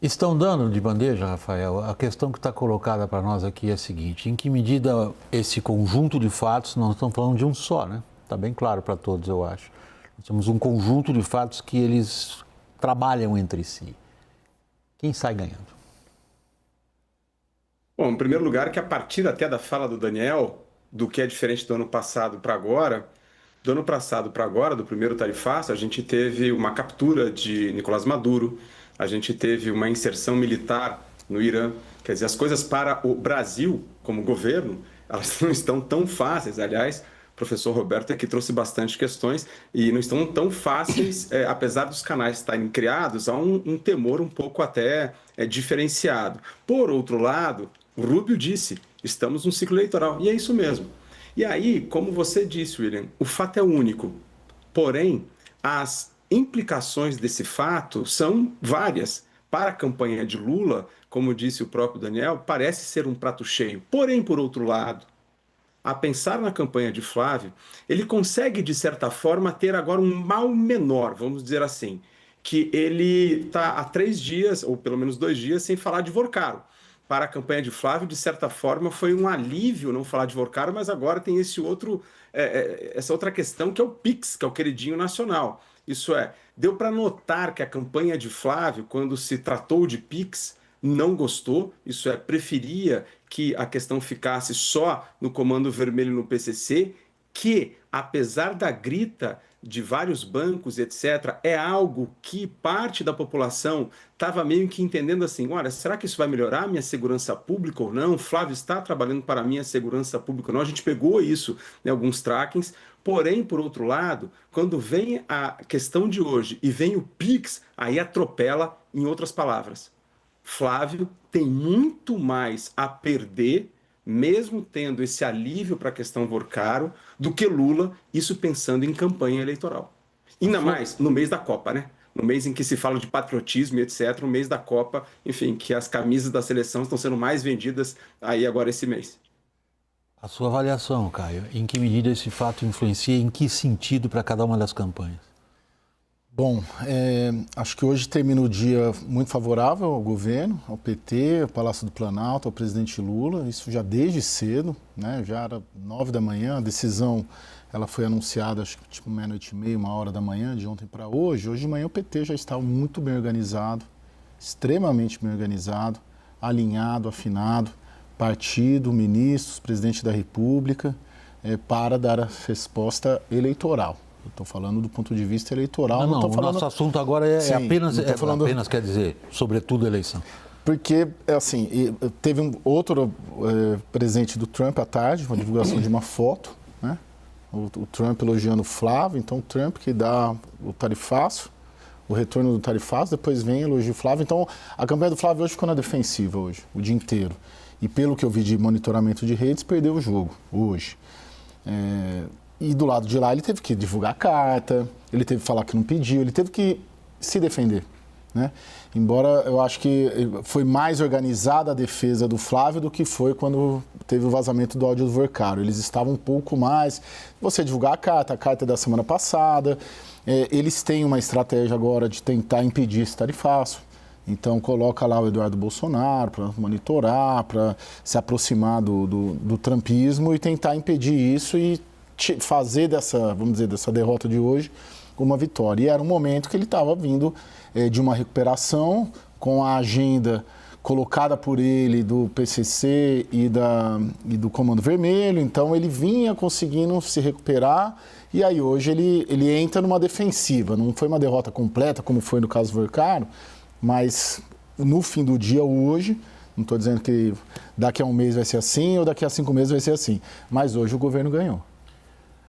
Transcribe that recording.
Estão dando de bandeja, Rafael? A questão que está colocada para nós aqui é a seguinte: em que medida esse conjunto de fatos, nós estamos falando de um só, né? Está bem claro para todos, eu acho. Nós temos um conjunto de fatos que eles trabalham entre si. Quem sai ganhando? Bom, em primeiro lugar, que a partir até da fala do Daniel, do que é diferente do ano passado para agora, do ano passado para agora, do primeiro tarifaço, a gente teve uma captura de Nicolás Maduro, a gente teve uma inserção militar no Irã. Quer dizer, as coisas para o Brasil, como governo, elas não estão tão fáceis. Aliás, o professor Roberto aqui trouxe bastante questões e não estão tão fáceis, apesar dos canais estarem criados, há um temor um pouco até diferenciado. Por outro lado, o Rubio disse, estamos num ciclo eleitoral, e é isso mesmo. E aí, como você disse, William, o fato é único. Porém, as implicações desse fato são várias. Para a campanha de Lula, como disse o próprio Daniel, parece ser um prato cheio. Porém, por outro lado, a pensar na campanha de Flávio, ele consegue, de certa forma, ter agora um mal menor, vamos dizer assim, que ele está há 3 dias, ou pelo menos 2 dias, sem falar de Vorcaro. Para a campanha de Flávio, de certa forma, foi um alívio não falar de Vorcaro, mas agora tem essa outra questão que é o Pix, que é o queridinho nacional. Isso é, deu para notar que a campanha de Flávio, quando se tratou de Pix, não gostou, isso é, preferia que a questão ficasse só no Comando Vermelho no PCC, que, apesar da grita de vários bancos, etc., é algo que parte da população estava meio que entendendo assim, olha, será que isso vai melhorar a minha segurança pública ou não? Flávio está trabalhando para a minha segurança pública ou não? A gente pegou isso em alguns trackings, porém, por outro lado, quando vem a questão de hoje e vem o Pix, aí atropela, em outras palavras. Flávio tem muito mais a perder, mesmo tendo esse alívio para a questão Vorcaro, do que Lula, isso pensando em campanha eleitoral. Ainda mais no mês da Copa, né? No mês em que se fala de patriotismo e etc., no mês da Copa, enfim, que as camisas da seleção estão sendo mais vendidas aí agora esse mês. A sua avaliação, Caio, em que medida esse fato influencia, em que sentido para cada uma das campanhas? Bom, acho que hoje termina o dia muito favorável ao governo, ao PT, ao Palácio do Planalto, ao presidente Lula, isso já desde cedo, né? Já era 9 da manhã, a decisão ela foi anunciada, acho que tipo meia-noite e meia, 1 hora da manhã, de ontem para hoje. Hoje de manhã o PT já estava muito bem organizado, extremamente bem organizado, alinhado, afinado, partido, ministros, presidente da República, para dar a resposta eleitoral. Eu estou falando do ponto de vista eleitoral. Não, falando... o nosso assunto agora é apenas, apenas quer dizer, sobretudo eleição. Porque, assim, teve um outro presente do Trump à tarde, uma divulgação de uma foto, né? O Trump elogiando o Flávio, então o Trump que dá o tarifaço, o retorno do tarifaço, depois vem elogio o Flávio. Então, a campanha do Flávio hoje ficou na defensiva hoje, o dia inteiro. E pelo que eu vi de monitoramento de redes, perdeu o jogo hoje. E do lado de lá ele teve que divulgar a carta, ele teve que falar que não pediu, ele teve que se defender, né? Embora eu acho que foi mais organizada a defesa do Flávio do que foi quando teve o vazamento do áudio do Vorcaro. Eles estavam um pouco mais... Você divulgar a carta é da semana passada, eles têm uma estratégia agora de tentar impedir esse tarifaço. Então coloca lá o Eduardo Bolsonaro para monitorar, para se aproximar do trumpismo e tentar impedir isso e fazer dessa, vamos dizer, dessa derrota de hoje uma vitória. E era um momento que ele estava vindo de uma recuperação com a agenda colocada por ele do PCC e do Comando Vermelho, então ele vinha conseguindo se recuperar e aí hoje ele entra numa defensiva. Não foi uma derrota completa como foi no caso do Vorcaro, mas no fim do dia hoje, não estou dizendo que daqui a um mês vai ser assim ou daqui a 5 meses vai ser assim, mas hoje o governo ganhou.